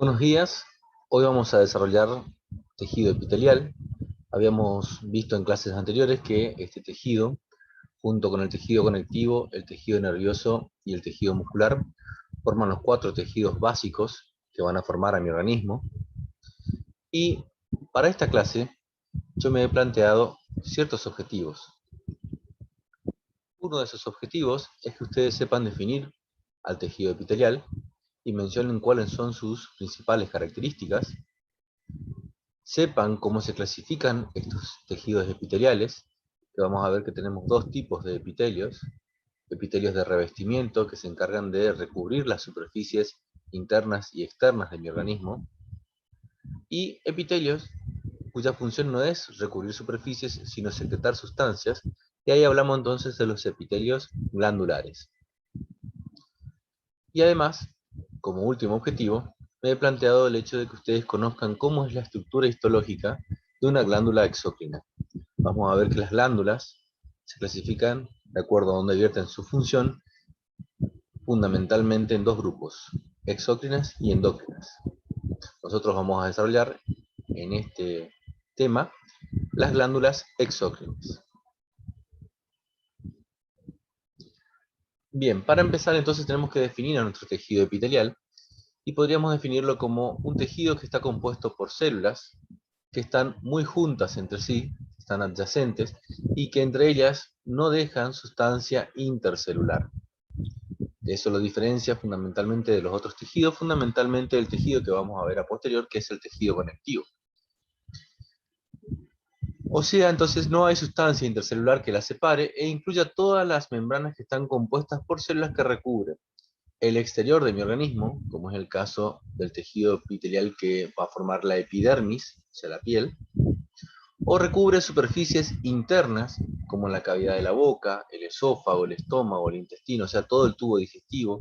Buenos días, hoy vamos a desarrollar tejido epitelial. Habíamos visto en clases anteriores que este tejido, junto con el tejido conectivo, el tejido nervioso y el tejido muscular, forman los 4 tejidos básicos que van a formar a mi organismo. Y para esta clase yo me he planteado ciertos objetivos. Uno de esos objetivos es que ustedes sepan definir al tejido epitelial y mencionen cuáles son sus principales características, sepan cómo se clasifican estos tejidos epiteliales, que vamos a ver que tenemos 2 tipos de epitelios: epitelios de revestimiento, que se encargan de recubrir las superficies internas y externas de mi organismo, y epitelios cuya función no es recubrir superficies, sino secretar sustancias, y ahí hablamos entonces de los epitelios glandulares. Y además, como último objetivo, me he planteado el hecho de que ustedes conozcan cómo es la estructura histológica de una glándula exócrina. Vamos a ver que las glándulas se clasifican de acuerdo a donde vierten su función, fundamentalmente en 2 grupos: exócrinas y endócrinas. Nosotros vamos a desarrollar en este tema las glándulas exócrinas. Bien, para empezar entonces tenemos que definir a nuestro tejido epitelial, y podríamos definirlo como un tejido que está compuesto por células que están muy juntas entre sí, están adyacentes, y que entre ellas no dejan sustancia intercelular. Eso lo diferencia fundamentalmente de los otros tejidos, fundamentalmente del tejido que vamos a ver a posterior, que es el tejido conectivo. O sea, entonces no hay sustancia intercelular que la separe e incluya todas las membranas que están compuestas por células que recubren el exterior de mi organismo, como es el caso del tejido epitelial que va a formar la epidermis, o sea, la piel, o recubre superficies internas, como la cavidad de la boca, el esófago, el estómago, el intestino, o sea, todo el tubo digestivo,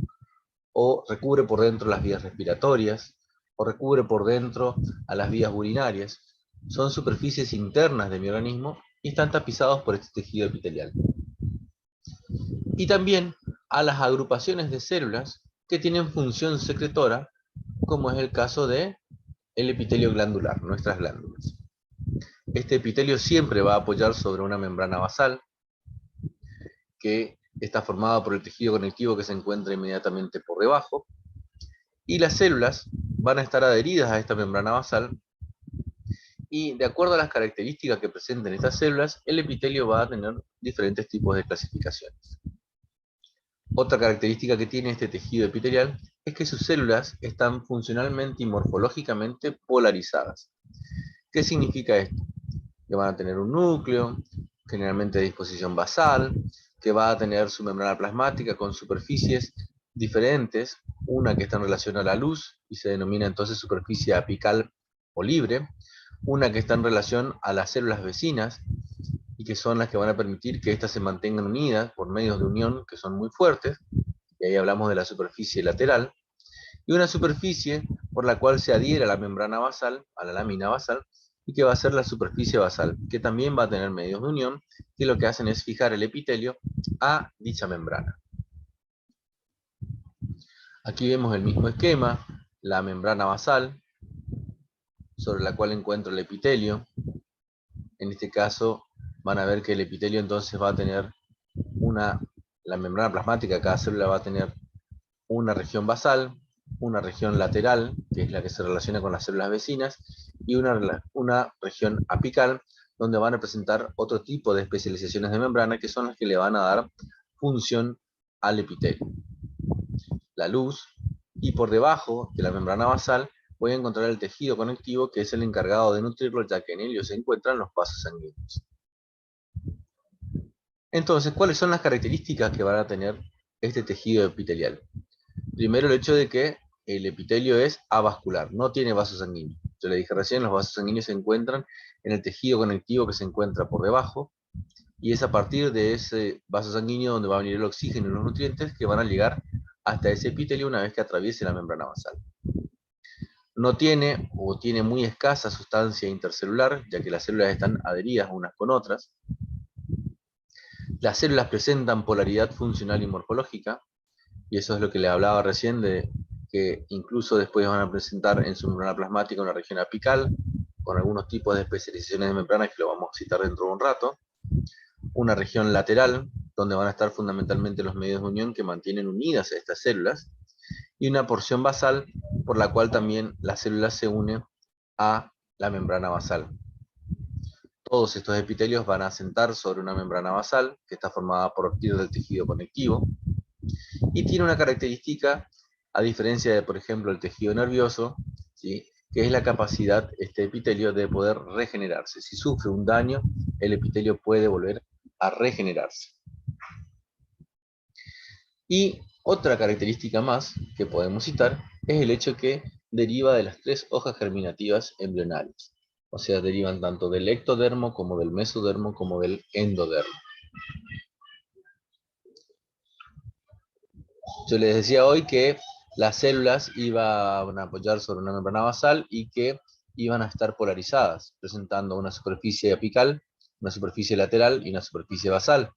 o recubre por dentro las vías respiratorias, o recubre por dentro a las vías urinarias. Son superficies internas de mi organismo y están tapizados por este tejido epitelial. Y también a las agrupaciones de células que tienen función secretora, como es el caso de el epitelio glandular, nuestras glándulas. Este epitelio siempre va a apoyar sobre una membrana basal, que está formada por el tejido conectivo que se encuentra inmediatamente por debajo, y las células van a estar adheridas a esta membrana basal, y de acuerdo a las características que presenten estas células, el epitelio va a tener diferentes tipos de clasificaciones. Otra característica que tiene este tejido epitelial es que sus células están funcionalmente y morfológicamente polarizadas. ¿Qué significa esto? Que van a tener un núcleo, generalmente de disposición basal, que va a tener su membrana plasmática con superficies diferentes, una que está en relación a la luz y se denomina entonces superficie apical o libre, una que está en relación a las células vecinas y que son las que van a permitir que éstas se mantengan unidas por medios de unión que son muy fuertes, y ahí hablamos de la superficie lateral, y una superficie por la cual se adhiere a la membrana basal, a la lámina basal, y que va a ser la superficie basal, que también va a tener medios de unión, que lo que hacen es fijar el epitelio a dicha membrana. Aquí vemos el mismo esquema, la membrana basal, sobre la cual encuentro el epitelio. En este caso van a ver que el epitelio entonces va a tener la membrana plasmática, cada célula va a tener una región basal, una región lateral, que es la que se relaciona con las células vecinas, y una región apical, donde van a presentar otro tipo de especializaciones de membrana, que son las que le van a dar función al epitelio. La luz, y por debajo de la membrana basal voy a encontrar el tejido conectivo, que es el encargado de nutrirlo, ya que en ello se encuentran los vasos sanguíneos. Entonces, ¿cuáles son las características que van a tener este tejido epitelial? Primero, el hecho de que el epitelio es avascular, no tiene vasos sanguíneos. Yo le dije recién, los vasos sanguíneos se encuentran en el tejido conectivo que se encuentra por debajo, y es a partir de ese vaso sanguíneo donde va a venir el oxígeno y los nutrientes que van a llegar hasta ese epitelio una vez que atraviese la membrana basal. No tiene, o tiene muy escasa sustancia intercelular, ya que las células están adheridas unas con otras. Las células presentan polaridad funcional y morfológica, y eso es lo que le hablaba recién de que incluso después van a presentar en su membrana plasmática una región apical, con algunos tipos de especializaciones de membranas que lo vamos a citar dentro de un rato, una región lateral, donde van a estar fundamentalmente los medios de unión que mantienen unidas a estas células, y una porción basal, por la cual también la célula se une a la membrana basal. Todos estos epitelios van a asentar sobre una membrana basal, que está formada por tiras del tejido conectivo, y tiene una característica, a diferencia de, por ejemplo, el tejido nervioso, ¿sí?, que es la capacidad, este epitelio, de poder regenerarse. Si sufre un daño, el epitelio puede volver a regenerarse. Y otra característica más que podemos citar es el hecho que deriva de las 3 hojas germinativas embrionales. O sea, derivan tanto del ectodermo, como del mesodermo, como del endodermo. Yo les decía hoy que las células iban a apoyar sobre una membrana basal y que iban a estar polarizadas, presentando una superficie apical, una superficie lateral y una superficie basal.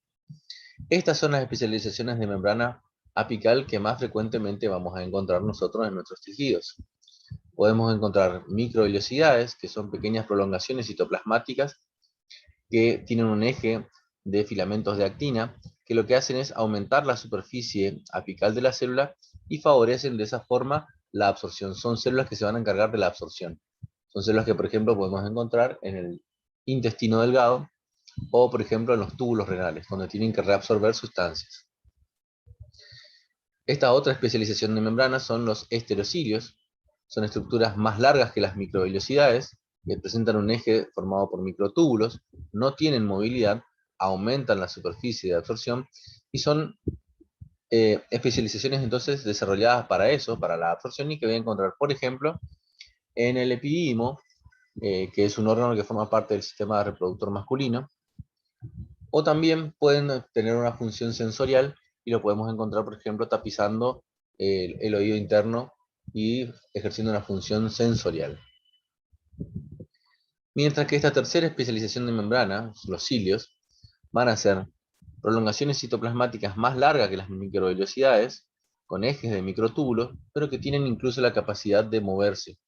Estas son las especializaciones de membrana apical que más frecuentemente vamos a encontrar nosotros en nuestros tejidos. Podemos encontrar microvellosidades, que son pequeñas prolongaciones citoplasmáticas que tienen un eje de filamentos de actina, que lo que hacen es aumentar la superficie apical de la célula y favorecen de esa forma la absorción. Son células que se van a encargar de la absorción. Son células que, por ejemplo, podemos encontrar en el intestino delgado o, por ejemplo, en los túbulos renales, donde tienen que reabsorber sustancias. Esta otra especialización de membranas son los esterocilios. Son estructuras más largas que las microvellosidades, que presentan un eje formado por microtúbulos, no tienen movilidad, aumentan la superficie de absorción y son especializaciones entonces desarrolladas para eso, para la absorción, y que voy a encontrar, por ejemplo, en el epidídimo, que es un órgano que forma parte del sistema reproductor masculino, o también pueden tener una función sensorial y lo podemos encontrar, por ejemplo, tapizando el oído interno y ejerciendo una función sensorial. Mientras que esta tercera especialización de membrana, los cilios, van a ser prolongaciones citoplasmáticas más largas que las microvellosidades, con ejes de microtúbulos, pero que tienen incluso la capacidad de moverse.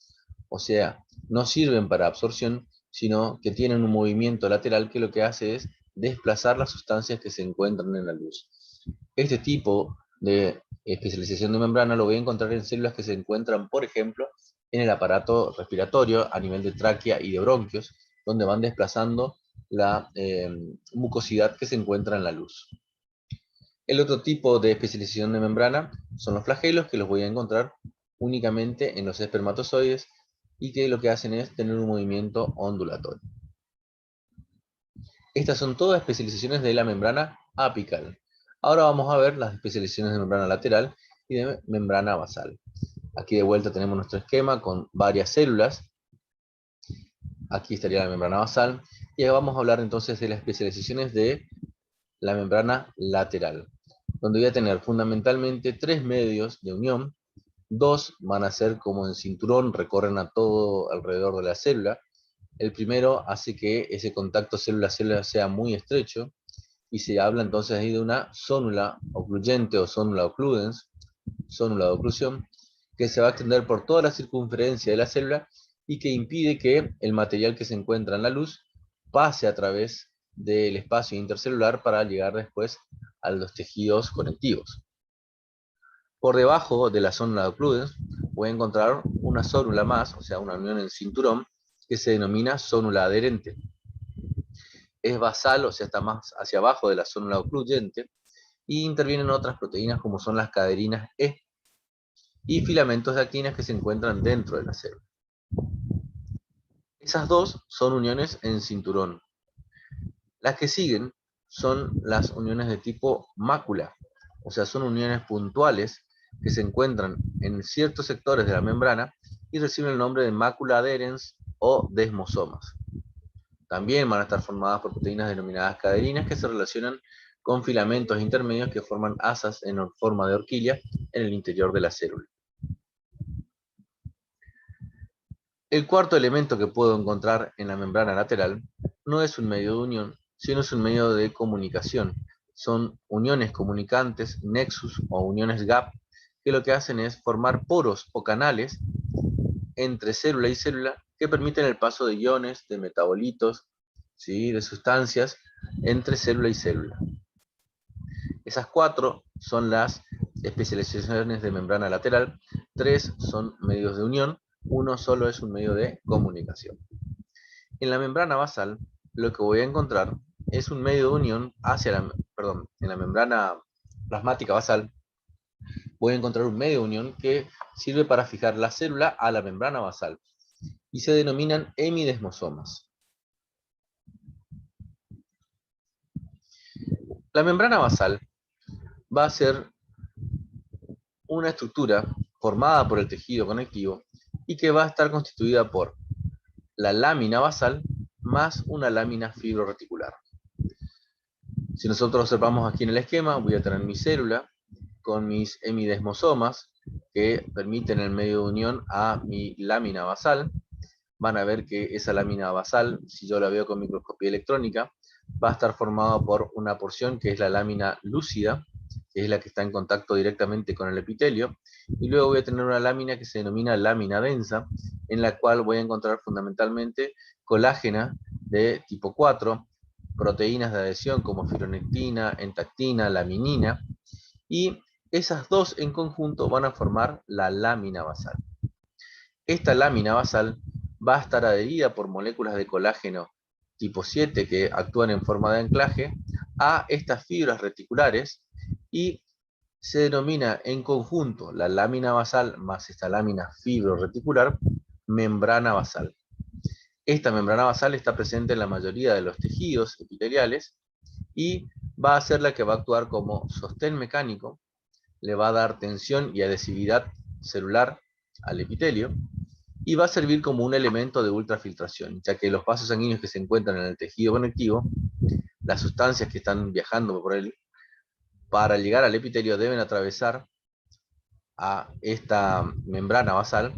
O sea, no sirven para absorción, sino que tienen un movimiento lateral que lo que hace es desplazar las sustancias que se encuentran en la luz. Este tipo de especialización de membrana lo voy a encontrar en células que se encuentran, por ejemplo, en el aparato respiratorio a nivel de tráquea y de bronquios, donde van desplazando la mucosidad que se encuentra en la luz. El otro tipo de especialización de membrana son los flagelos, que los voy a encontrar únicamente en los espermatozoides y que lo que hacen es tener un movimiento ondulatorio. Estas son todas especializaciones de la membrana apical. Ahora vamos a ver las especializaciones de membrana lateral y de membrana basal. Aquí de vuelta tenemos nuestro esquema con varias células. Aquí estaría la membrana basal. Y ahora vamos a hablar entonces de las especializaciones de la membrana lateral, donde voy a tener fundamentalmente 3 medios de unión. 2 van a ser como en cinturón, recorren a todo alrededor de la célula. El primero hace que ese contacto célula-célula sea muy estrecho, y se habla entonces ahí de una zónula ocluyente o zónula occludens, zónula de oclusión, que se va a extender por toda la circunferencia de la célula y que impide que el material que se encuentra en la luz pase a través del espacio intercelular para llegar después a los tejidos conectivos. Por debajo de la zónula de occludens voy a encontrar una zónula más, o sea, una unión en cinturón, que se denomina zónula adherente. Es basal, o sea, está más hacia abajo de la zónula ocluyente, y intervienen otras proteínas como son las caderinas E y filamentos de actinas que se encuentran dentro de la célula. Esas dos son uniones en cinturón. Las que siguen son las uniones de tipo mácula, o sea, son uniones puntuales que se encuentran en ciertos sectores de la membrana y reciben el nombre de mácula adherens o desmosomas. También van a estar formadas por proteínas denominadas caderinas que se relacionan con filamentos intermedios que forman asas en forma de horquilla en el interior de la célula. El cuarto elemento que puedo encontrar en la membrana lateral no es un medio de unión, sino es un medio de comunicación. Son uniones comunicantes, nexus o uniones gap, que lo que hacen es formar poros o canales entre célula y célula que permiten el paso de iones, de metabolitos, ¿sí?, de sustancias entre célula y célula. Esas 4 son las especializaciones de membrana lateral, 3 son medios de unión, 1 solo es un medio de comunicación. En la membrana basal, lo que voy a encontrar es un medio de unión en la membrana plasmática basal, voy a encontrar un medio de unión que sirve para fijar la célula a la membrana basal y se denominan hemidesmosomas. La membrana basal va a ser una estructura formada por el tejido conectivo y que va a estar constituida por la lámina basal más una lámina fibroreticular. Si nosotros observamos aquí en el esquema, voy a tener mi célula con mis hemidesmosomas que permiten el medio de unión a mi lámina basal. Van a ver que esa lámina basal, si yo la veo con microscopía electrónica, va a estar formada por una porción que es la lámina lúcida, que es la que está en contacto directamente con el epitelio, y luego voy a tener una lámina que se denomina lámina densa, en la cual voy a encontrar fundamentalmente colágena de tipo 4, proteínas de adhesión como fibronectina, entactina, laminina, y esas dos en conjunto van a formar la lámina basal. Esta lámina basal va a estar adherida por moléculas de colágeno tipo 7 que actúan en forma de anclaje a estas fibras reticulares y se denomina en conjunto la lámina basal más esta lámina fibroreticular membrana basal. Esta membrana basal está presente en la mayoría de los tejidos epiteliales y va a ser la que va a actuar como sostén mecánico, le va a dar tensión y adhesividad celular al epitelio y va a servir como un elemento de ultrafiltración, ya que los vasos sanguíneos que se encuentran en el tejido conectivo, las sustancias que están viajando por él, para llegar al epitelio deben atravesar a esta membrana basal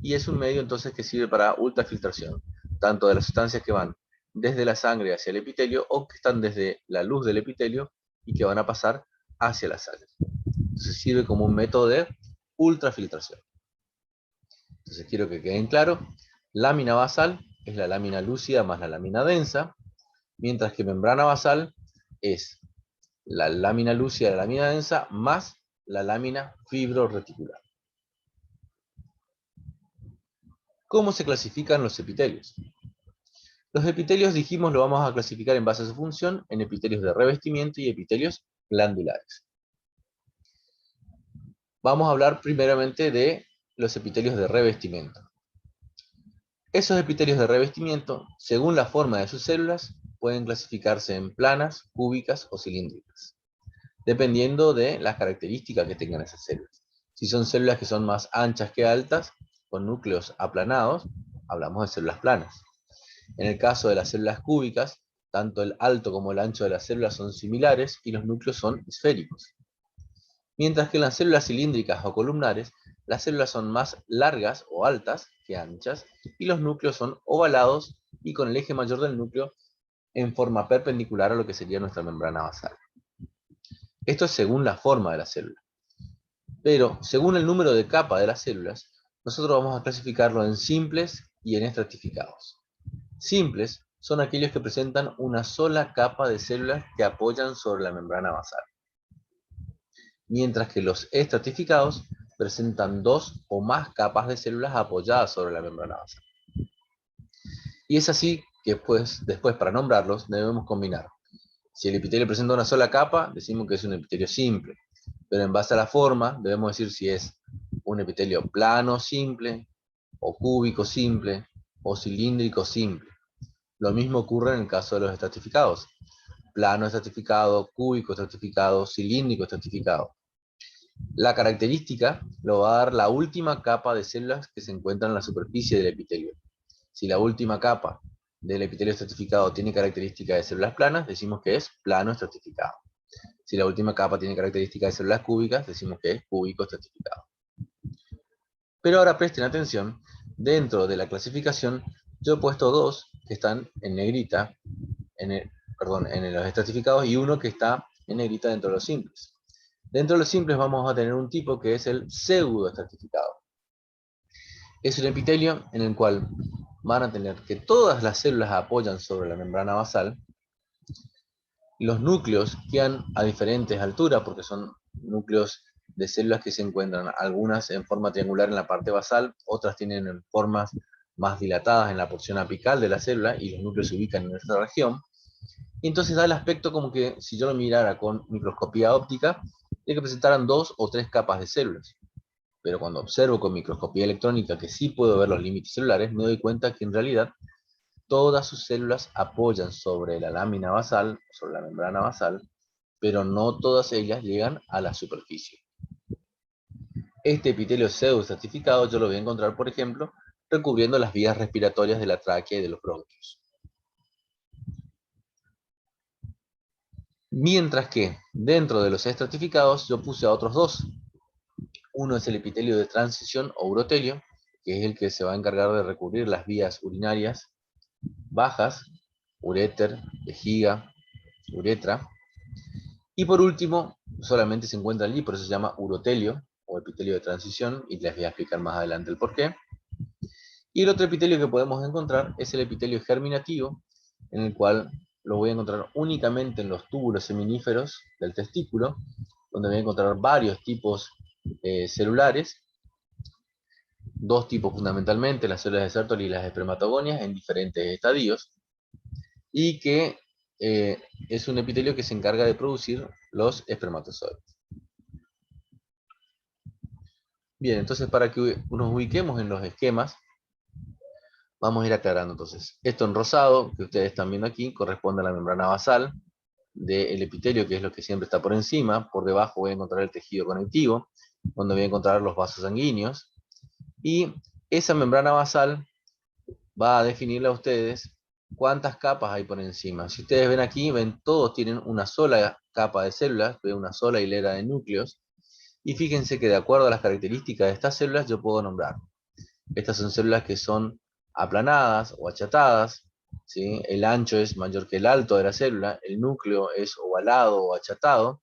y es un medio entonces que sirve para ultrafiltración, tanto de las sustancias que van desde la sangre hacia el epitelio o que están desde la luz del epitelio y que van a pasar hacia la sangre. Entonces sirve como un método de ultrafiltración. Entonces quiero que queden claro, lámina basal es la lámina lúcida más la lámina densa, mientras que membrana basal es la lámina lúcida, la lámina densa, más la lámina fibroreticular. ¿Cómo se clasifican los epitelios? Los epitelios, dijimos, lo vamos a clasificar en base a su función, en epitelios de revestimiento y epitelios glandulares. Vamos a hablar primeramente de los epitelios de revestimiento. Esos epitelios de revestimiento, según la forma de sus células, pueden clasificarse en planas, cúbicas o cilíndricas, dependiendo de las características que tengan esas células. Si son células que son más anchas que altas, con núcleos aplanados, hablamos de células planas. En el caso de las células cúbicas, tanto el alto como el ancho de las células son similares y los núcleos son esféricos. Mientras que en las células cilíndricas o columnares, las células son más largas o altas que anchas y los núcleos son ovalados y con el eje mayor del núcleo en forma perpendicular a lo que sería nuestra membrana basal. Esto es según la forma de la célula. Pero según el número de capas de las células, nosotros vamos a clasificarlo en simples y en estratificados. Simples son aquellos que presentan una sola capa de células que apoyan sobre la membrana basal, mientras que los estratificados presentan 2 o más capas de células apoyadas sobre la membrana basal. Y es así que después para nombrarlos debemos combinar. Si el epitelio presenta una sola capa, decimos que es un epitelio simple, pero en base a la forma debemos decir si es un epitelio plano simple, o cúbico simple, o cilíndrico simple. Lo mismo ocurre en el caso de los estratificados. Plano estratificado, cúbico estratificado, cilíndrico estratificado. La característica lo va a dar la última capa de células que se encuentran en la superficie del epitelio. Si la última capa del epitelio estratificado tiene características de células planas, decimos que es plano estratificado. Si la última capa tiene características de células cúbicas, decimos que es cúbico estratificado. Pero ahora presten atención, dentro de la clasificación yo he puesto 2 que están en negrita, en los estratificados, y uno que está en negrita dentro de los simples. Dentro de los simples vamos a tener un tipo que es el pseudoestratificado. Es un epitelio en el cual van a tener que todas las células apoyan sobre la membrana basal, los núcleos quedan a diferentes alturas porque son núcleos de células que se encuentran algunas en forma triangular en la parte basal, otras tienen formas más dilatadas en la porción apical de la célula y los núcleos se ubican en esta región. Y entonces da el aspecto como que si yo lo mirara con microscopía óptica, tiene que presentaran 2 o 3 capas de células. Pero cuando observo con microscopía electrónica que sí puedo ver los límites celulares, me doy cuenta que en realidad todas sus células apoyan sobre la lámina basal, sobre la membrana basal, pero no todas ellas llegan a la superficie. Este epitelio pseudoestratificado yo lo voy a encontrar, por ejemplo, recubriendo las vías respiratorias de la tráquea y de los bronquios. Mientras que dentro de los estratificados yo puse a otros dos. Uno es el epitelio de transición o urotelio, que es el que se va a encargar de recubrir las vías urinarias bajas, uréter, vejiga, uretra. Y por último, solamente se encuentra allí, por eso se llama urotelio o epitelio de transición, y les voy a explicar más adelante el porqué. Y el otro epitelio que podemos encontrar es el epitelio germinativo, en el cual lo voy a encontrar únicamente en los túbulos seminíferos del testículo, donde voy a encontrar varios tipos celulares, dos tipos fundamentalmente, las células de Sertoli y las espermatogonias, en diferentes estadios, y que es un epitelio que se encarga de producir los espermatozoides. Bien, entonces para que nos ubiquemos en los esquemas, vamos a ir aclarando entonces. Esto en rosado, que ustedes están viendo aquí, corresponde a la membrana basal del epitelio, que es lo que siempre está por encima. Por debajo voy a encontrar el tejido conectivo, donde voy a encontrar los vasos sanguíneos. Y esa membrana basal va a definirle a ustedes cuántas capas hay por encima. Si ustedes ven aquí, ven todos tienen una sola capa de células, una sola hilera de núcleos. Y fíjense que de acuerdo a las características de estas células yo puedo nombrar. Estas son células que son aplanadas o achatadas, ¿sí? El ancho es mayor que el alto de la célula, el núcleo es ovalado o achatado,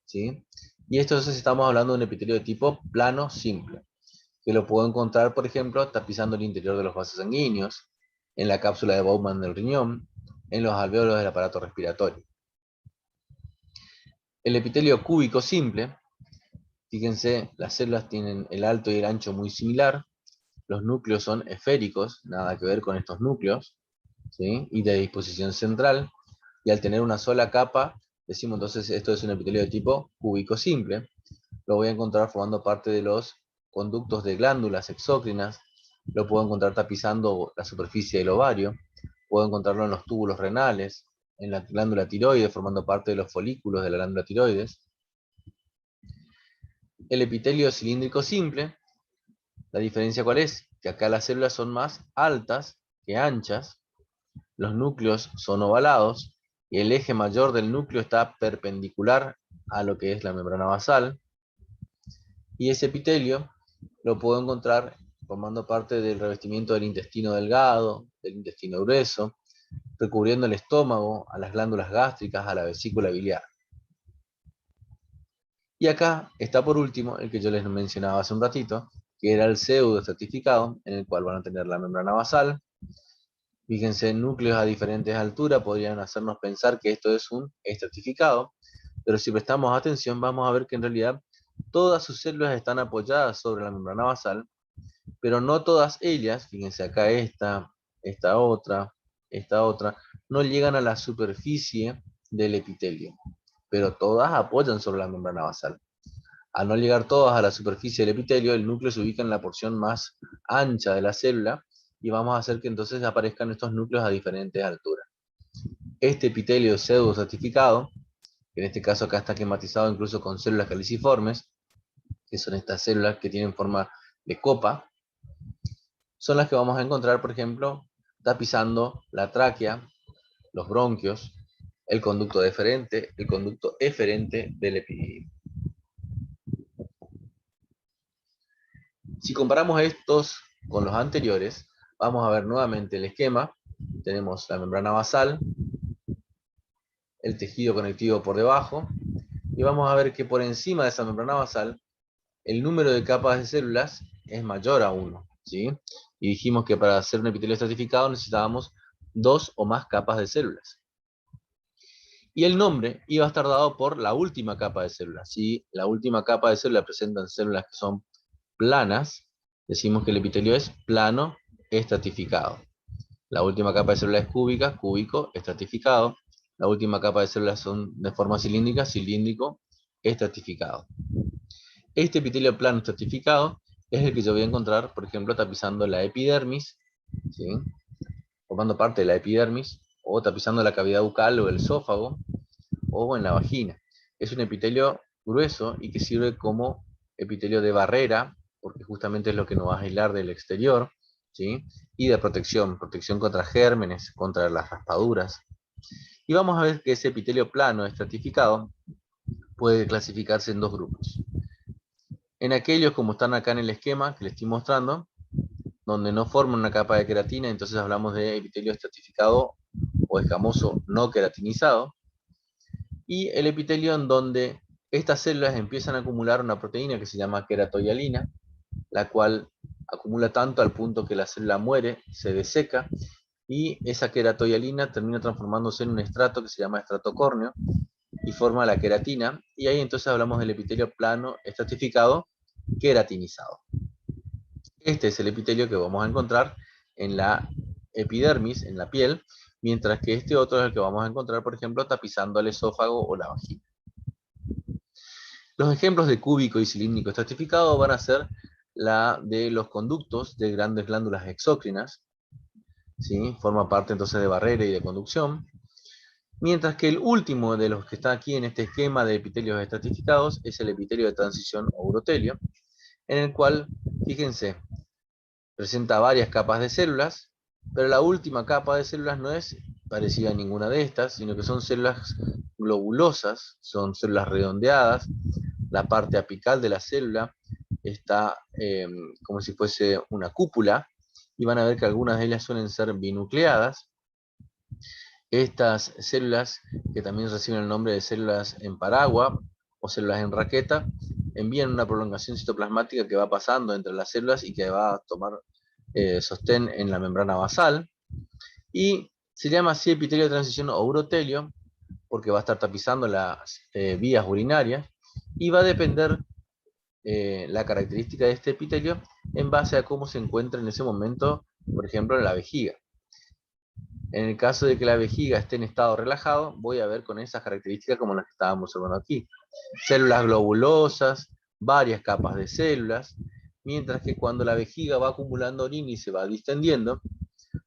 ¿sí? Y esto entonces estamos hablando de un epitelio de tipo plano simple, que lo puedo encontrar, por ejemplo, tapizando el interior de los vasos sanguíneos, en la cápsula de Bowman del riñón, en los alvéolos del aparato respiratorio. El epitelio cúbico simple, fíjense, las células tienen el alto y el ancho muy similar, los núcleos son esféricos, nada que ver con estos núcleos, ¿sí? Y de disposición central, y al tener una sola capa, decimos entonces esto es un epitelio de tipo cúbico simple, lo voy a encontrar formando parte de los conductos de glándulas exócrinas, lo puedo encontrar tapizando la superficie del ovario, puedo encontrarlo en los túbulos renales, en la glándula tiroides, formando parte de los folículos de la glándula tiroides. El epitelio cilíndrico simple, ¿la diferencia cuál es? Que acá las células son más altas que anchas, los núcleos son ovalados, y el eje mayor del núcleo está perpendicular a lo que es la membrana basal, y ese epitelio lo puedo encontrar formando parte del revestimiento del intestino delgado, del intestino grueso, recubriendo el estómago, a las glándulas gástricas, a la vesícula biliar. Y acá está por último el que yo les mencionaba hace un ratito, que era el pseudoestratificado, en el cual van a tener la membrana basal. Fíjense, núcleos a diferentes alturas podrían hacernos pensar que esto es un estratificado, pero si prestamos atención vamos a ver que en realidad todas sus células están apoyadas sobre la membrana basal, pero no todas ellas, fíjense acá esta otra, no llegan a la superficie del epitelio, pero todas apoyan sobre la membrana basal. Al no llegar todas a la superficie del epitelio, el núcleo se ubica en la porción más ancha de la célula y vamos a hacer que entonces aparezcan estos núcleos a diferentes alturas. Este epitelio pseudo-estratificado, que en este caso acá está esquematizado incluso con células caliciformes, que son estas células que tienen forma de copa, son las que vamos a encontrar, por ejemplo, tapizando la tráquea, los bronquios, el conducto deferente, el conducto eferente del epitelio. Si comparamos estos con los anteriores, vamos a ver nuevamente el esquema. Tenemos la membrana basal, el tejido conectivo por debajo, y vamos a ver que por encima de esa membrana basal, el número de capas de células es mayor a 1, ¿sí? Y dijimos que para hacer un epitelio estratificado necesitábamos 2 o más capas de células. Y el nombre iba a estar dado por la última capa de células. Si la última capa de células presentan células que son planas, decimos que el epitelio es plano estratificado. La última capa de células es cúbica, cúbico, estratificado. La última capa de células son de forma cilíndrica, cilíndrico, estratificado. Este epitelio plano estratificado es el que yo voy a encontrar, por ejemplo, tapizando la epidermis, ¿sí? Formando parte de la epidermis, o tapizando la cavidad bucal o el esófago, o en la vagina. Es un epitelio grueso y que sirve como epitelio de barrera, porque justamente es lo que nos va a aislar del exterior, ¿sí? Y de protección, protección contra gérmenes, contra las raspaduras. Y vamos a ver que ese epitelio plano estratificado puede clasificarse en dos grupos. En aquellos, como están acá en el esquema que les estoy mostrando, donde no forman una capa de queratina, entonces hablamos de epitelio estratificado o escamoso no queratinizado, y el epitelio en donde estas células empiezan a acumular una proteína que se llama queratoialina, la cual acumula tanto al punto que la célula muere, se deseca, y esa queratoialina termina transformándose en un estrato que se llama estrato córneo, y forma la queratina, y ahí entonces hablamos del epitelio plano estratificado queratinizado. Este es el epitelio que vamos a encontrar en la epidermis, en la piel, mientras que este otro es el que vamos a encontrar, por ejemplo, tapizando el esófago o la vagina. Los ejemplos de cúbico y cilíndrico estratificado van a ser la de los conductos de grandes glándulas exócrinas, ¿sí? Forma parte entonces de barrera y de conducción, mientras que el último de los que está aquí en este esquema de epitelios estratificados es el epitelio de transición o urotelio, en el cual, fíjense, presenta varias capas de células, pero la última capa de células no es parecida a ninguna de estas, sino que son células globulosas, son células redondeadas. La parte apical de la célula está como si fuese una cúpula, y van a ver que algunas de ellas suelen ser binucleadas. Estas células, que también reciben el nombre de células en paragua o células en raqueta, envían una prolongación citoplasmática que va pasando entre las células y que va a tomar sostén en la membrana basal. Y se llama así epitelio de transición o urotelio porque va a estar tapizando las vías urinarias, y va a depender la característica de este epitelio en base a cómo se encuentra en ese momento, por ejemplo, en la vejiga. En el caso de que la vejiga esté en estado relajado, voy a ver con esas características como las que estábamos observando aquí. Células globulosas, varias capas de células, mientras que cuando la vejiga va acumulando orina y se va distendiendo,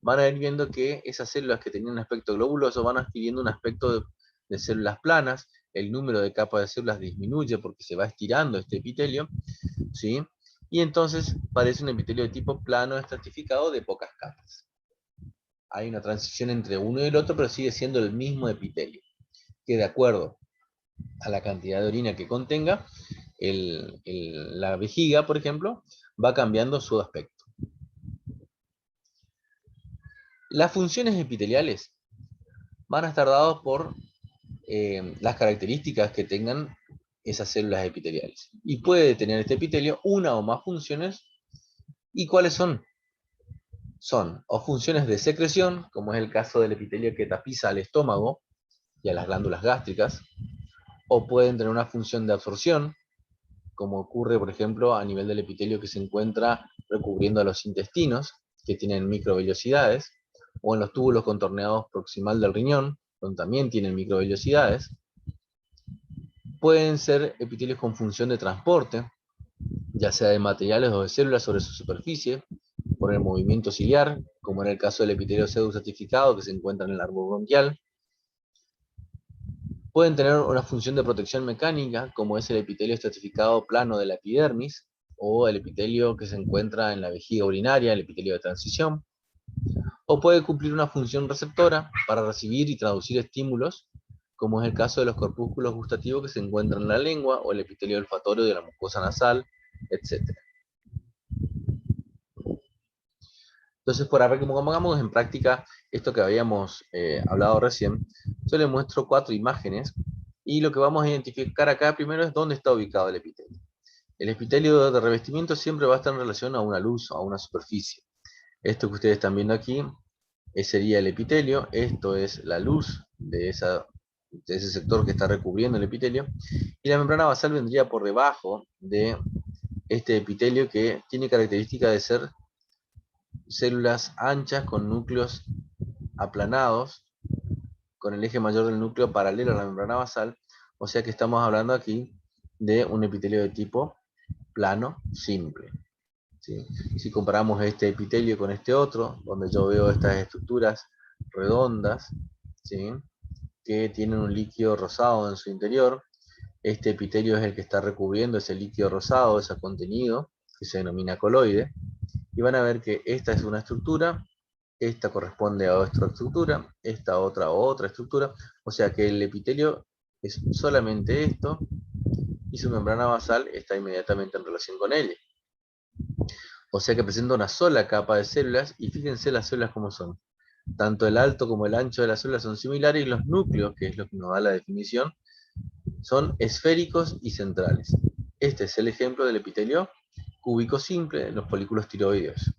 van a ir viendo que esas células que tenían un aspecto globuloso van adquiriendo un aspecto de células planas, el número de capas de células disminuye porque se va estirando este epitelio, ¿sí? Y entonces parece un epitelio de tipo plano estratificado de pocas capas. Hay una transición entre uno y el otro, pero sigue siendo el mismo epitelio, que de acuerdo a la cantidad de orina que contenga, la vejiga, por ejemplo, va cambiando su aspecto. Las funciones epiteliales van a estar dadas por las características que tengan esas células epiteliales. Y puede tener este epitelio una o más funciones. ¿Y cuáles son? Son o funciones de secreción, como es el caso del epitelio que tapiza al estómago y a las glándulas gástricas, o pueden tener una función de absorción, como ocurre, por ejemplo, a nivel del epitelio que se encuentra recubriendo a los intestinos, que tienen microvellosidades, o en los túbulos contorneados proximal del riñón, donde también tienen microvellosidades. Pueden ser epitelios con función de transporte, ya sea de materiales o de células sobre su superficie, por el movimiento ciliar, como en el caso del epitelio pseudoestratificado que se encuentra en el árbol bronquial. Pueden tener una función de protección mecánica, como es el epitelio estratificado plano de la epidermis, o el epitelio que se encuentra en la vejiga urinaria, el epitelio de transición. O puede cumplir una función receptora para recibir y traducir estímulos, como es el caso de los corpúsculos gustativos que se encuentran en la lengua, o el epitelio olfatorio de la mucosa nasal, etc. Entonces, para ver cómo pongamos en práctica esto que habíamos hablado recién, yo les muestro 4 imágenes Y lo que vamos a identificar acá primero es dónde está ubicado el epitelio. El epitelio de revestimiento siempre va a estar en relación a una luz, a una superficie. Esto que ustedes están viendo aquí sería el epitelio, esto es la luz de ese sector que está recubriendo el epitelio, y la membrana basal vendría por debajo de este epitelio que tiene característica de ser células anchas con núcleos aplanados, con el eje mayor del núcleo paralelo a la membrana basal, o sea que estamos hablando aquí de un epitelio de tipo plano simple. ¿Sí? Si comparamos este epitelio con este otro, donde yo veo estas estructuras redondas, ¿sí? Que tienen un líquido rosado en su interior, este epitelio es el que está recubriendo ese líquido rosado, ese contenido, que se denomina coloide, y van a ver que esta es una estructura, esta corresponde a otra estructura, esta otra estructura, o sea que el epitelio es solamente esto, y su membrana basal está inmediatamente en relación con él. O sea que presenta una sola capa de células, y fíjense las células como son. Tanto el alto como el ancho de las células son similares, y los núcleos, que es lo que nos da la definición, son esféricos y centrales. Este es el ejemplo del epitelio cúbico simple en los folículos tiroideos.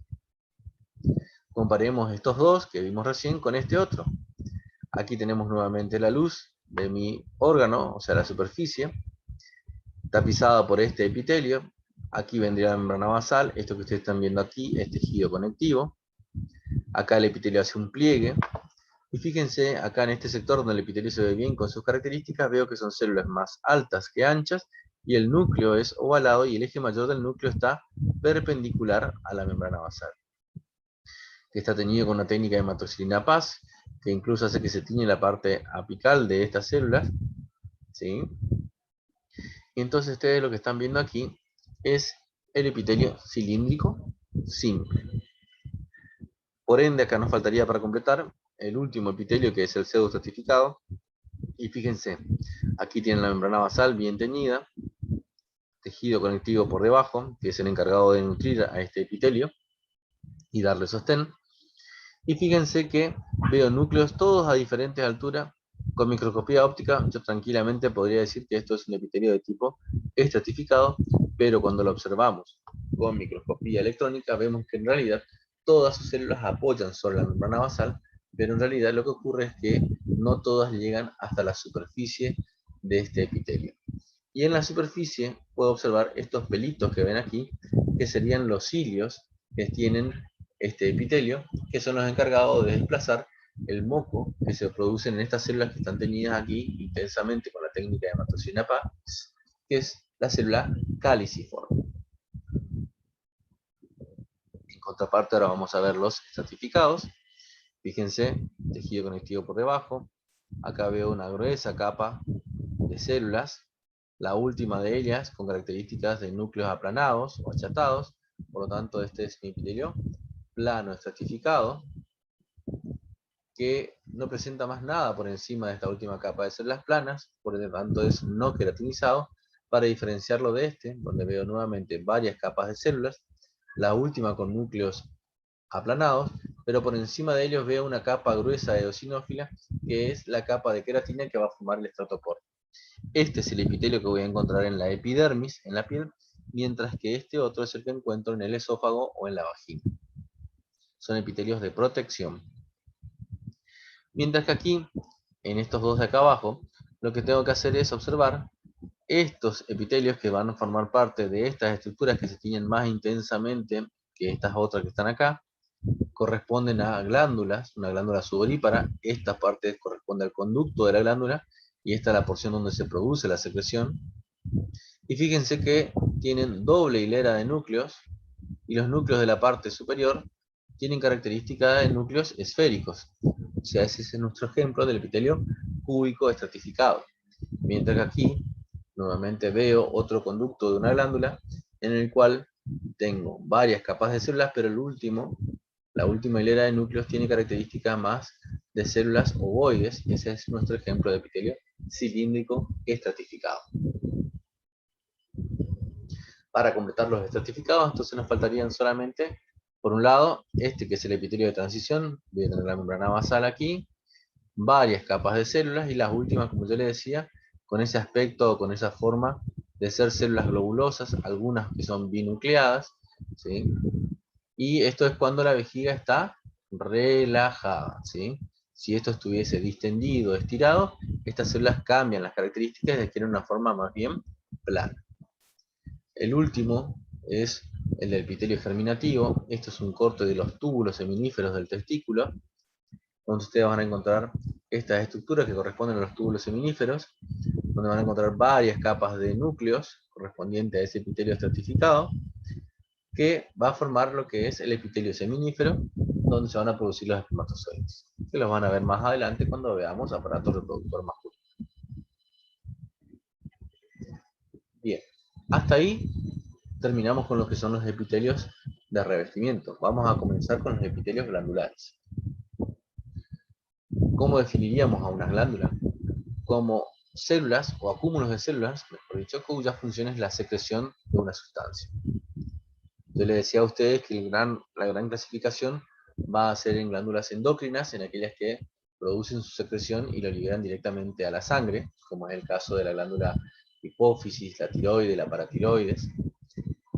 Comparemos estos dos que vimos recién con este otro. Aquí tenemos nuevamente la luz de mi órgano, o sea la superficie, tapizada por este epitelio. Aquí vendría la membrana basal, esto que ustedes están viendo aquí es tejido conectivo. Acá el epitelio hace un pliegue. Y fíjense, acá en este sector donde el epitelio se ve bien con sus características, veo que son células más altas que anchas, y el núcleo es ovalado y el eje mayor del núcleo está perpendicular a la membrana basal, que está teñido con una técnica de hematoxilina Paz, que incluso hace que se tiñe la parte apical de estas células, ¿sí? Y entonces ustedes lo que están viendo aquí es el epitelio cilíndrico simple. Por ende, acá nos faltaría para completar el último epitelio, que es el pseudoestratificado. Y fíjense, aquí tienen la membrana basal bien teñida, tejido conectivo por debajo, que es el encargado de nutrir a este epitelio y darle sostén. Y fíjense que veo núcleos todos a diferentes alturas. Con microscopía óptica yo tranquilamente podría decir que esto es un epitelio de tipo estratificado, pero cuando lo observamos con microscopía electrónica vemos que en realidad todas sus células apoyan sobre la membrana basal, pero en realidad lo que ocurre es que no todas llegan hasta la superficie de este epitelio. Y en la superficie puedo observar estos pelitos que ven aquí, que serían los cilios que tienen este epitelio, que son los encargados de desplazar el moco que se produce en estas células que están teñidas aquí intensamente con la técnica de hematoxilina Paz, que es la célula caliciforme. En contraparte ahora vamos a ver los estratificados. Fíjense, tejido conectivo por debajo. Acá veo una gruesa capa de células, la última de ellas con características de núcleos aplanados o achatados. Por lo tanto, este es mi epitelio plano estratificado, que no presenta más nada por encima de esta última capa de células planas, por lo tanto es no queratinizado, para diferenciarlo de este, donde veo nuevamente varias capas de células, la última con núcleos aplanados, pero por encima de ellos veo una capa gruesa de eosinófila, que es la capa de queratina que va a formar el estratoporeo. Este es el epitelio que voy a encontrar en la epidermis, en la piel, mientras que este otro es el que encuentro en el esófago o en la vagina. Son epitelios de protección. Mientras que aquí, en estos dos de acá abajo, lo que tengo que hacer es observar estos epitelios que van a formar parte de estas estructuras que se tiñen más intensamente que estas otras que están acá. Corresponden a glándulas, una glándula sudorípara. Esta parte corresponde al conducto de la glándula y esta es la porción donde se produce la secreción. Y fíjense que tienen doble hilera de núcleos, y los núcleos de la parte superior tienen características de núcleos esféricos. O sea, ese es nuestro ejemplo del epitelio cúbico estratificado. Mientras que aquí, nuevamente veo otro conducto de una glándula, en el cual tengo varias capas de células, pero la última hilera de núcleos tiene características más de células ovoides, y ese es nuestro ejemplo de epitelio cilíndrico estratificado. Para completar los estratificados, entonces nos faltarían solamente, por un lado, este que es el epitelio de transición, voy a tener la membrana basal aquí, varias capas de células, y las últimas, como yo les decía, con ese aspecto o con esa forma de ser células globulosas, algunas que son binucleadas, ¿sí? Y esto es cuando la vejiga está relajada, ¿sí? Si esto estuviese distendido, estirado, estas células cambian las características y adquieren una forma más bien plana. El último es el del epitelio germinativo. Esto es un corte de los túbulos seminíferos del testículo, donde ustedes van a encontrar estas estructuras que corresponden a los túbulos seminíferos, donde van a encontrar varias capas de núcleos correspondientes a ese epitelio estratificado, que va a formar lo que es el epitelio seminífero, donde se van a producir los espermatozoides, que los van a ver más adelante cuando veamos aparato reproductor masculino. Bien, hasta ahí terminamos con lo que son los epitelios de revestimiento. Vamos a comenzar con los epitelios glandulares. ¿Cómo definiríamos a una glándula? Como células o acúmulos de células, mejor dicho, cuya función es la secreción de una sustancia. Yo les decía a ustedes que la gran clasificación va a ser en glándulas endócrinas, en aquellas que producen su secreción y lo liberan directamente a la sangre, como es el caso de la glándula hipófisis, la tiroide, la paratiroides,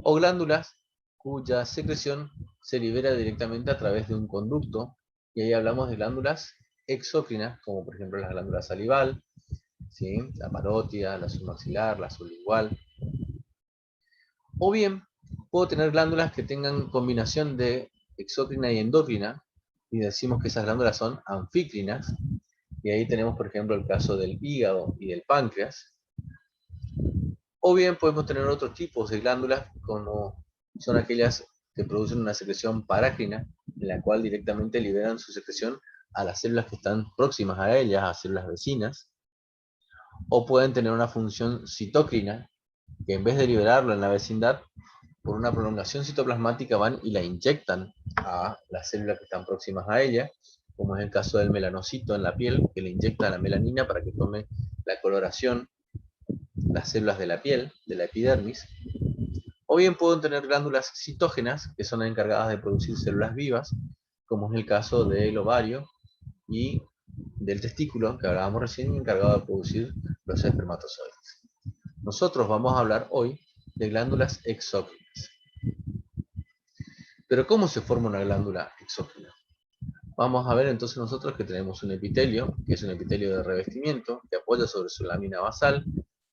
o glándulas cuya secreción se libera directamente a través de un conducto, y ahí hablamos de glándulas exócrinas, como por ejemplo la glándula salival, ¿sí? La parótida, la submaxilar, la sublingual. O bien, puedo tener glándulas que tengan combinación de exócrina y endócrina, y decimos que esas glándulas son anfícrinas, y ahí tenemos por ejemplo el caso del hígado y del páncreas. O bien podemos tener otros tipos de glándulas, como son aquellas que producen una secreción parácrina, en la cual directamente liberan su secreción a las células que están próximas a ellas, a células vecinas. O pueden tener una función citócrina, que en vez de liberarlo en la vecindad, por una prolongación citoplasmática van y la inyectan a las células que están próximas a ella, como es el caso del melanocito en la piel, que le inyecta la melanina para que tome la coloración las células de la piel, de la epidermis. O bien pueden tener glándulas citógenas, que son encargadas de producir células vivas, como es el caso del ovario y del testículo, que hablábamos recién, encargado de producir los espermatozoides. Nosotros vamos a hablar hoy de glándulas exócrinas. Pero ¿cómo se forma una glándula exócrina? Vamos a ver entonces nosotros que tenemos un epitelio, que es un epitelio de revestimiento, que apoya sobre su lámina basal,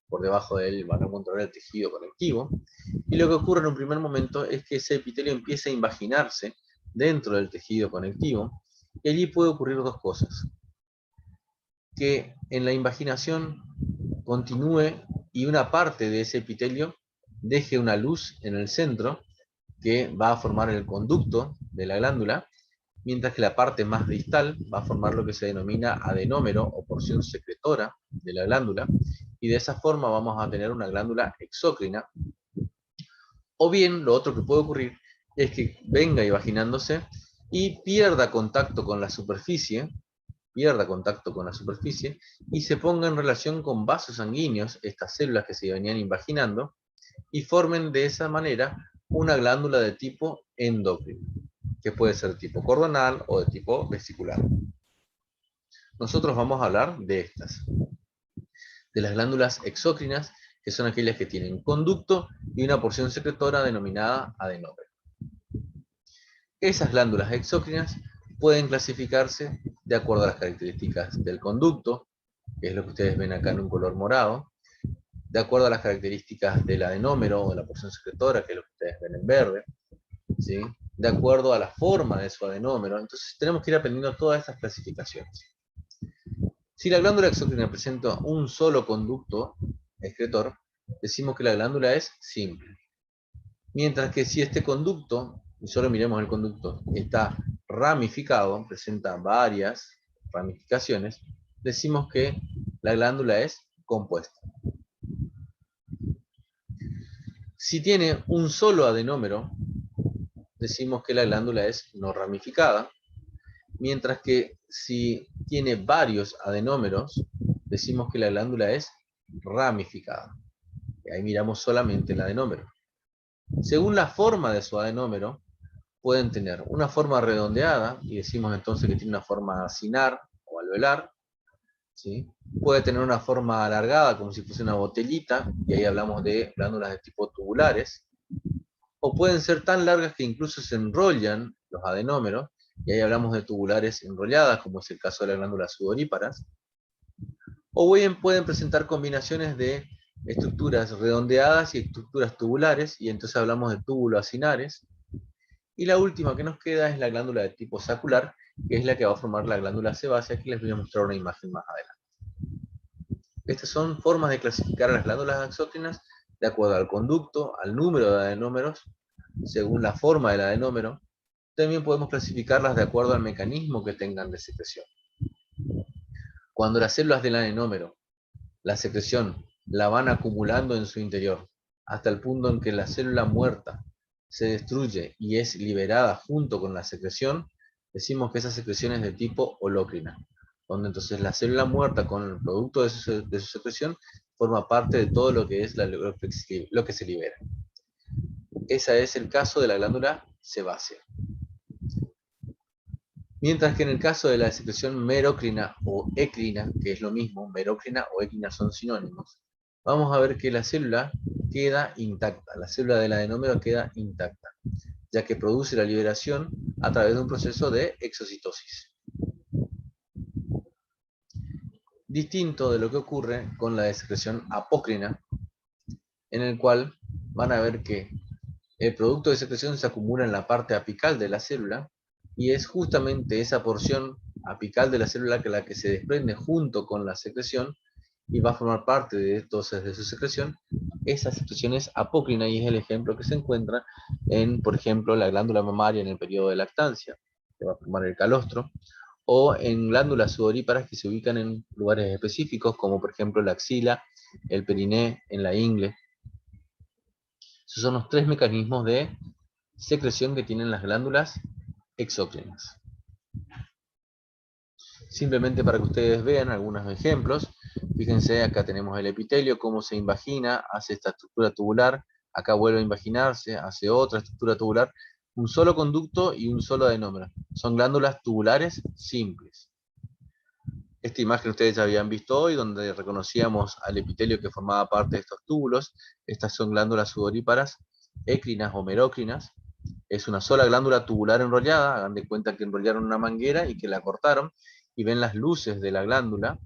por debajo de él van a encontrar el tejido conectivo, y lo que ocurre en un primer momento es que ese epitelio empieza a invaginarse dentro del tejido conectivo, y allí puede ocurrir dos cosas: que en la invaginación continúe y una parte de ese epitelio deje una luz en el centro, que va a formar el conducto de la glándula, mientras que la parte más distal va a formar lo que se denomina adenómero o porción secretora de la glándula, y de esa forma vamos a tener una glándula exócrina. O bien, lo otro que puede ocurrir es que venga imaginándose y pierda contacto con la superficie, y se ponga en relación con vasos sanguíneos, estas células que se venían invaginando, y formen de esa manera una glándula de tipo endocrino, que puede ser tipo cordonal o de tipo vesicular. Nosotros vamos a hablar de estas, de las glándulas exócrinas, que son aquellas que tienen conducto y una porción secretora denominada adenómero. Esas glándulas exócrinas pueden clasificarse de acuerdo a las características del conducto, que es lo que ustedes ven acá en un color morado, de acuerdo a las características del adenómero o de la porción secretora, que es lo que ustedes ven en verde, ¿sí? De acuerdo a la forma de su adenómero. Entonces tenemos que ir aprendiendo todas estas clasificaciones. Si la glándula exócrina presenta un solo conducto excretor, decimos que la glándula es simple. Mientras que si este conducto, y solo miremos el conducto, está ramificado, presenta varias ramificaciones, decimos que la glándula es compuesta. Si tiene un solo adenómero, decimos que la glándula es no ramificada, mientras que si tiene varios adenómeros, decimos que la glándula es ramificada. Ahí miramos solamente el adenómero. Según la forma de su adenómero, pueden tener una forma redondeada, y decimos entonces que tiene una forma acinar o alveolar, ¿sí? Puede tener una forma alargada, como si fuese una botellita, y ahí hablamos de glándulas de tipo tubulares, o pueden ser tan largas que incluso se enrollan los adenómeros, y ahí hablamos de tubulares enrolladas, como es el caso de las glándulas sudoríparas, o bien pueden presentar combinaciones de estructuras redondeadas y estructuras tubulares, y entonces hablamos de túbulos acinares. Y la última que nos queda es la glándula de tipo sacular, que es la que va a formar la glándula sebácea, que les voy a mostrar una imagen más adelante. Estas son formas de clasificar a las glándulas axócrinas de acuerdo al conducto, al número de adenómeros, según la forma del adenómero. También podemos clasificarlas de acuerdo al mecanismo que tengan de secreción. Cuando las células del adenómero, la secreción, la van acumulando en su interior, hasta el punto en que la célula muerta se destruye y es liberada junto con la secreción, decimos que esa secreción es de tipo holócrina, donde entonces la célula muerta con el producto de su secreción forma parte de todo lo que es lo que se libera. Ese es el caso de la glándula sebácea. Mientras que en el caso de la secreción merocrina o ecrina, que es lo mismo, merocrina o ecrina son sinónimos, vamos a ver que la célula queda intacta, la célula del adenómero queda intacta, ya que produce la liberación a través de un proceso de exocitosis. Distinto de lo que ocurre con la de secreción apócrina, en el cual van a ver que el producto de secreción se acumula en la parte apical de la célula, y es justamente esa porción apical de la célula la que se desprende junto con la secreción y va a formar parte de, entonces, de su secreción. Esa secreción es apócrina y es el ejemplo que se encuentra en, por ejemplo, la glándula mamaria en el periodo de lactancia, que va a formar el calostro, o en glándulas sudoríparas que se ubican en lugares específicos, como por ejemplo la axila, el periné, en la ingle. Esos son los tres mecanismos de secreción que tienen las glándulas exócrinas. Simplemente para que ustedes vean algunos ejemplos, fíjense, acá tenemos el epitelio, cómo se invagina, hace esta estructura tubular, acá vuelve a invaginarse, hace otra estructura tubular, un solo conducto y un solo adenómero. Son glándulas tubulares simples. Esta imagen ustedes ya habían visto hoy, donde reconocíamos al epitelio que formaba parte de estos túbulos. Estas son glándulas sudoríparas, écrinas o merócrinas. Es una sola glándula tubular enrollada, hagan de cuenta que enrollaron una manguera y que la cortaron, y ven las luces de la glándula.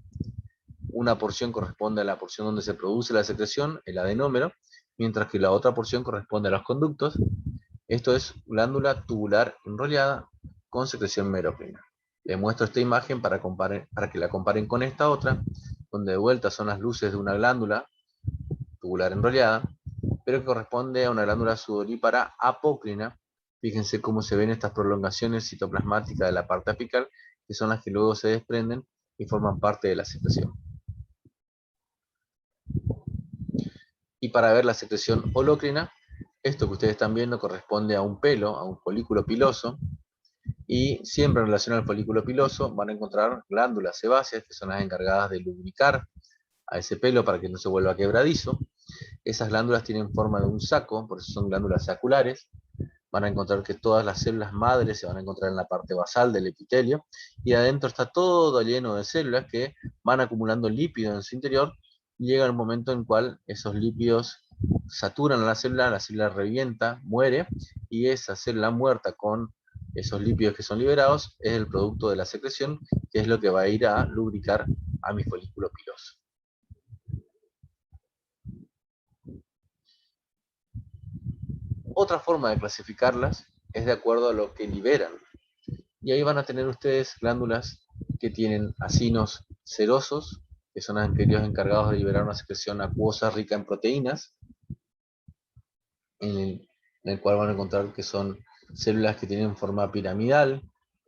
Una porción corresponde a la porción donde se produce la secreción, el adenómero, mientras que la otra porción corresponde a los conductos. Esto es glándula tubular enrollada con secreción merócrina. Les muestro esta imagen para que la comparen con esta otra, donde de vuelta son las luces de una glándula tubular enrollada, pero que corresponde a una glándula sudorípara apócrina. Fíjense cómo se ven estas prolongaciones citoplasmáticas de la parte apical, que son las que luego se desprenden y forman parte de la secreción. Y para ver la secreción holócrina, esto que ustedes están viendo corresponde a un pelo, a un folículo piloso, y siempre en relación al folículo piloso van a encontrar glándulas sebáceas, que son las encargadas de lubricar a ese pelo para que no se vuelva quebradizo. Esas glándulas tienen forma de un saco, por eso son glándulas saculares. Van a encontrar que todas las células madres se van a encontrar en la parte basal del epitelio, y adentro está todo lleno de células que van acumulando lípidos en su interior, y llega un momento en el cual esos lípidos saturan a la célula revienta, muere, y esa célula muerta con esos lípidos que son liberados es el producto de la secreción, que es lo que va a ir a lubricar a mi folículo piloso. Otra forma de clasificarlas es de acuerdo a lo que liberan. Y ahí van a tener ustedes glándulas que tienen acinos serosos, que son aquellos encargados de liberar una secreción acuosa rica en proteínas, en el cual van a encontrar que son células que tienen forma piramidal,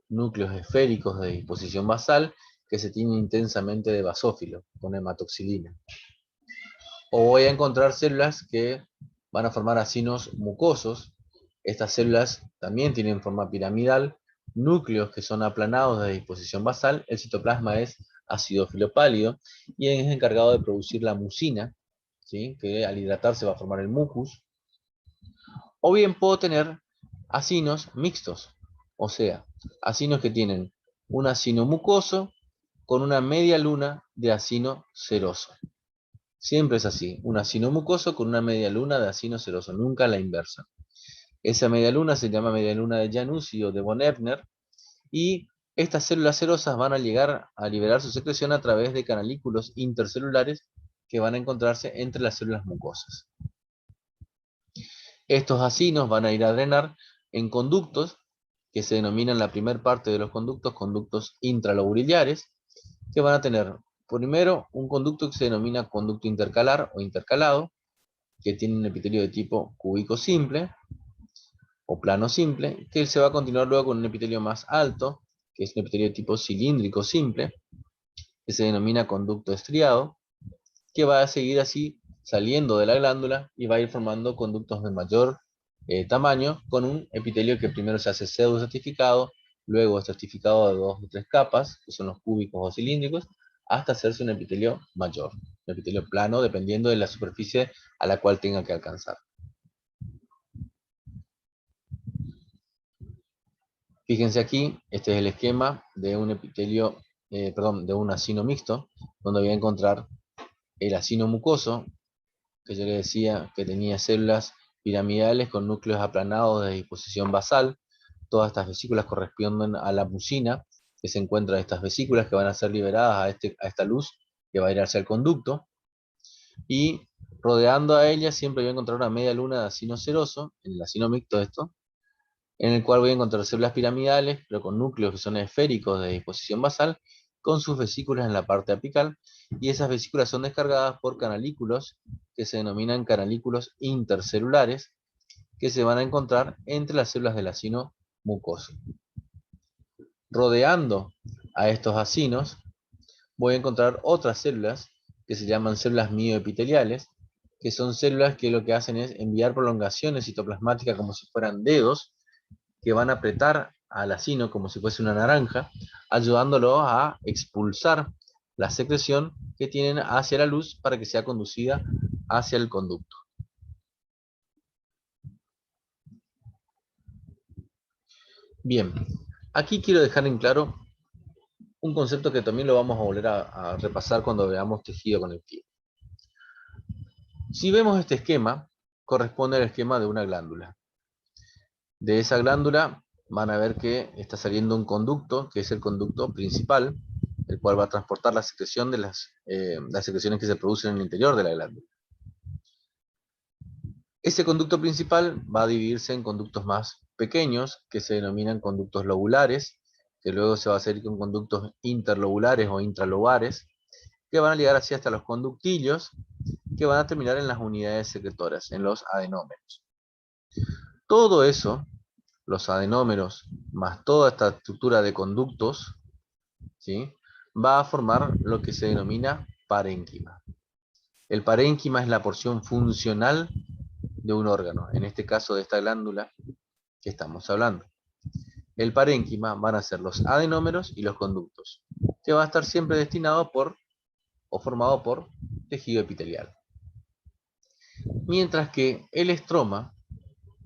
núcleos esféricos de disposición basal, que se tiñen intensamente de basófilo, con hematoxilina. O voy a encontrar células que van a formar acinos mucosos. Estas células también tienen forma piramidal, núcleos que son aplanados de disposición basal, el citoplasma es acidófilo pálido y es encargado de producir la mucina, ¿sí?, que al hidratarse va a formar el mucus. O bien puedo tener acinos mixtos, o sea, acinos que tienen un acino mucoso con una media luna de acino seroso. Siempre es así, un acino mucoso con una media luna de acino seroso, nunca la inversa. Esa media luna se llama media luna de Januzzi o de von Ebner, y estas células serosas van a llegar a liberar su secreción a través de canalículos intercelulares que van a encontrarse entre las células mucosas. Estos acinos van a ir a drenar en conductos que se denominan la primera parte de los conductos intralobulares, que van a tener primero un conducto que se denomina conducto intercalar o intercalado, que tiene un epitelio de tipo cúbico simple o plano simple, que se va a continuar luego con un epitelio más alto, que es un epitelio de tipo cilíndrico simple, que se denomina conducto estriado, que va a seguir así saliendo de la glándula y va a ir formando conductos de mayor tamaño, con un epitelio que primero se hace pseudoestratificado, luego estratificado de 2 o 3 capas, que son los cúbicos o cilíndricos, hasta hacerse un epitelio mayor, un epitelio plano, dependiendo de la superficie a la cual tenga que alcanzar. Fíjense aquí, este es el esquema de un epitelio, de un acino mixto, donde voy a encontrar el acino mucoso, que yo les decía que tenía células piramidales con núcleos aplanados de disposición basal. Todas estas vesículas corresponden a la mucina que se encuentra en estas vesículas, que van a ser liberadas a esta luz que va a ir hacia el conducto. Y rodeando a ella siempre voy a encontrar una media luna de acino seroso, en el acino mixto esto, en el cual voy a encontrar células piramidales, pero con núcleos que son esféricos de disposición basal, con sus vesículas en la parte apical, y esas vesículas son descargadas por canalículos que se denominan canalículos intercelulares, que se van a encontrar entre las células del acino mucoso. Rodeando a estos acinos, voy a encontrar otras células que se llaman células mioepiteliales, que son células que lo que hacen es enviar prolongaciones citoplasmáticas como si fueran dedos, que van a apretar al acino como si fuese una naranja, ayudándolo a expulsar la secreción que tienen hacia la luz para que sea conducida hacia el conducto. Bien, aquí quiero dejar en claro un concepto que también lo vamos a volver a repasar cuando veamos tejido conectivo. Si vemos este esquema, corresponde al esquema de una glándula. De esa glándula van a ver que está saliendo un conducto, que es el conducto principal, el cual va a transportar la secreción de las secreciones que se producen en el interior de la glándula. Ese conducto principal va a dividirse en conductos más pequeños, que se denominan conductos lobulares, que luego se va a hacer con conductos interlobulares o intralobares, que van a llegar así hasta los conductillos, que van a terminar en las unidades secretoras, en los adenómeros. Todo eso, los adenómeros, más toda esta estructura de conductos, ¿sí?, va a formar lo que se denomina parénquima. El parénquima es la porción funcional de un órgano, en este caso de esta glándula que estamos hablando. El parénquima van a ser los adenómeros y los conductos, que va a estar siempre destinado o formado por tejido epitelial. Mientras que el estroma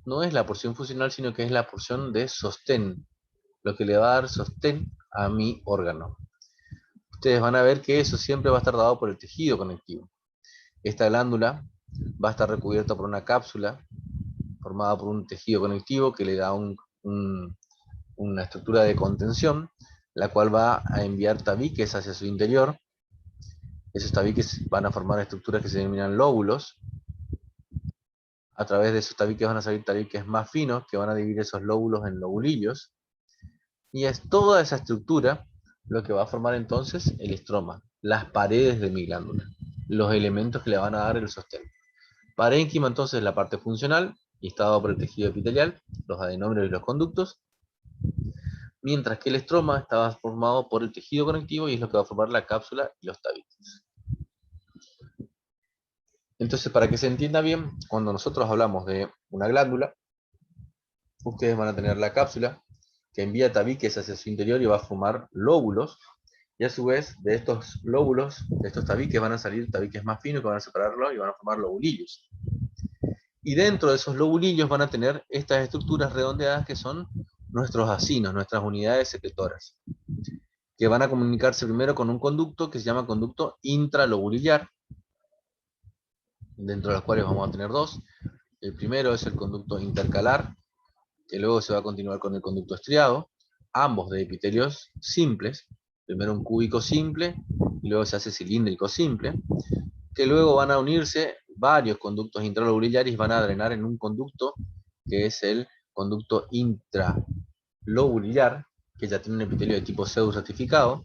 no es la porción funcional, sino que es la porción de sostén, lo que le va a dar sostén a mi órgano. Ustedes van a ver que eso siempre va a estar dado por el tejido conectivo. Esta glándula va a estar recubierta por una cápsula formada por un tejido conectivo que le da una estructura de contención, la cual va a enviar tabiques hacia su interior. Esos tabiques van a formar estructuras que se denominan lóbulos. A través de esos tabiques van a salir tabiques más finos que van a dividir esos lóbulos en lobulillos. Y es toda esa estructura lo que va a formar entonces el estroma, las paredes de mi glándula, los elementos que le van a dar el sostén. Parénquima entonces es la parte funcional y está dado por el tejido epitelial, los adenómeros y los conductos, mientras que el estroma estaba formado por el tejido conectivo y es lo que va a formar la cápsula y los tabiques. Entonces, para que se entienda bien, cuando nosotros hablamos de una glándula, ustedes van a tener la cápsula que envía tabiques hacia su interior y va a formar lóbulos, y a su vez de estos lóbulos, de estos tabiques, van a salir tabiques más finos que van a separarlos y van a formar lobulillos. Y dentro de esos lobulillos van a tener estas estructuras redondeadas que son nuestros acinos, nuestras unidades secretoras. que van a comunicarse primero con un conducto que se llama conducto intralobulillar, dentro de los cuales vamos a tener dos. El primero es el conducto intercalar, que luego se va a continuar con el conducto estriado, ambos de epitelios simples, primero un cúbico simple, y luego se hace cilíndrico simple, que luego van a unirse varios conductos intralobulillares y van a drenar en un conducto que es el conducto intralobulillar, que ya tiene un epitelio de tipo pseudo-ratificado,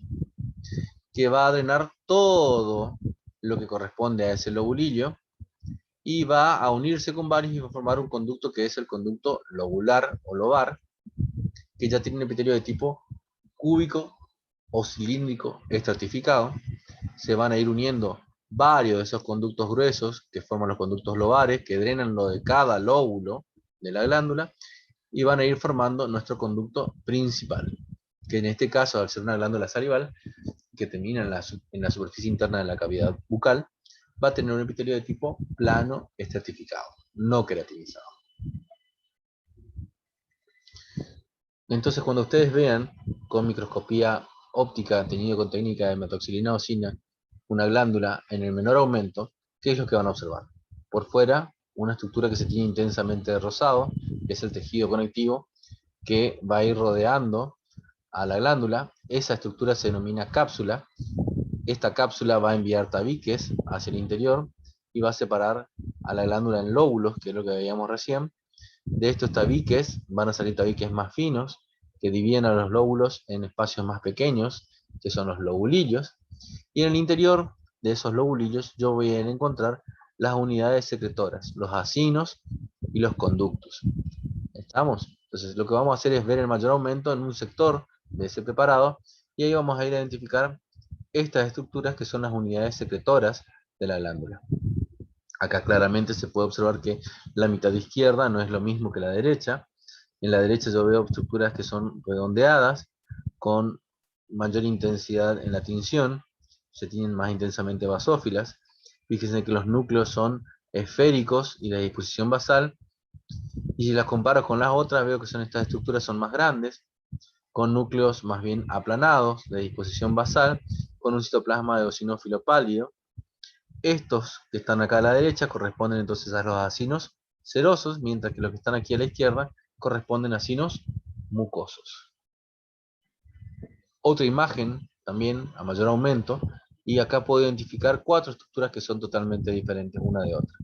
que va a drenar todo lo que corresponde a ese lobulillo y va a unirse con varios y va a formar un conducto que es el conducto lobular o lobar, que ya tiene un epitelio de tipo cúbico o cilíndrico estratificado. Se van a ir uniendo varios de esos conductos gruesos que forman los conductos lobares, que drenan lo de cada lóbulo de la glándula, y van a ir formando nuestro conducto principal, que en este caso, al ser una glándula salival, que termina en la superficie interna de la cavidad bucal, va a tener un epitelio de tipo plano estratificado, no queratinizado. Entonces, cuando ustedes vean con microscopía óptica, teñido con técnica de metoxilina osina, una glándula en el menor aumento, ¿qué es lo que van a observar? Por fuera, una estructura que se tiene intensamente de rosado, que es el tejido conectivo, que va a ir rodeando a la glándula. Esa estructura se denomina cápsula. Esta cápsula va a enviar tabiques hacia el interior y va a separar a la glándula en lóbulos, que es lo que veíamos recién. De estos tabiques van a salir tabiques más finos, que dividen a los lóbulos en espacios más pequeños, que son los lobulillos. Y en el interior de esos lobulillos yo voy a encontrar las unidades secretoras, los acinos y los conductos. ¿Estamos? Entonces lo que vamos a hacer es ver el mayor aumento en un sector de ese preparado y ahí vamos a ir a identificar estas estructuras que son las unidades secretoras de la glándula. Acá claramente se puede observar que la mitad izquierda no es lo mismo que la derecha. En la derecha yo veo estructuras que son redondeadas, con mayor intensidad en la tinción, se tienen más intensamente basófilas. Fíjense que los núcleos son esféricos y la disposición basal. Y si las comparo con las otras, veo que estas estructuras son más grandes, con núcleos más bien aplanados, de disposición basal, con un citoplasma de eosinófilo pálido. Estos que están acá a la derecha corresponden entonces a los acinos serosos, mientras que los que están aquí a la izquierda corresponden a acinos mucosos. Otra imagen, también a mayor aumento, y acá puedo identificar cuatro estructuras que son totalmente diferentes una de otra.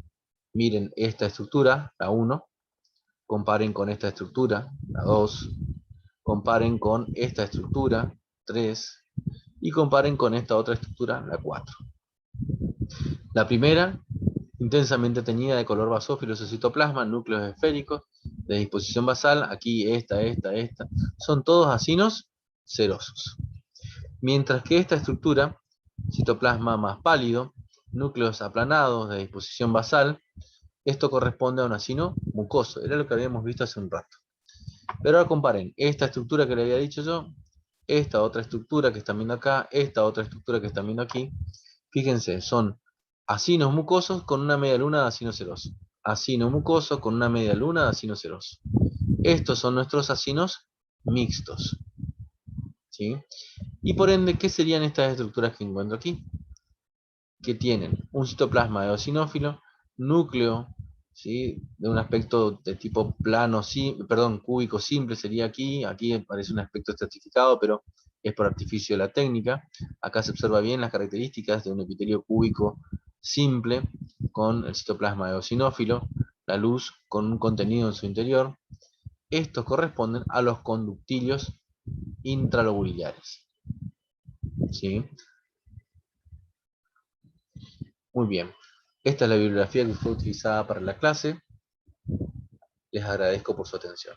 Miren esta estructura, la 1, comparen con esta estructura, la 2, comparen con esta estructura, 3, y comparen con esta otra estructura, la 4. La primera, intensamente teñida de color basófilo o citoplasma, núcleos esféricos, de disposición basal, aquí esta, son todos acinos serosos. Mientras que esta estructura, citoplasma más pálido, núcleos aplanados de disposición basal, esto corresponde a un acino mucoso, era lo que habíamos visto hace un rato. Pero ahora comparen esta estructura que le había dicho yo, esta otra estructura que están viendo acá, esta otra estructura que están viendo aquí. Fíjense, son acinos mucosos con una media luna de acino seroso. Acino mucoso con una media luna de acino seroso. Estos son nuestros acinos mixtos. ¿Sí? Y por ende, ¿qué serían estas estructuras que encuentro aquí? Que tienen un citoplasma eosinófilo, núcleo, ¿sí? De un aspecto de tipo plano, cúbico simple sería aquí aparece un aspecto estratificado, pero es por artificio de la técnica. Acá se observa bien las características de un epitelio cúbico simple con el citoplasma eosinófilo, la luz con un contenido en su interior. Estos corresponden a los conductilios intralobulillares. ¿Sí? Muy bien. Esta es la bibliografía que fue utilizada para la clase. Les agradezco por su atención.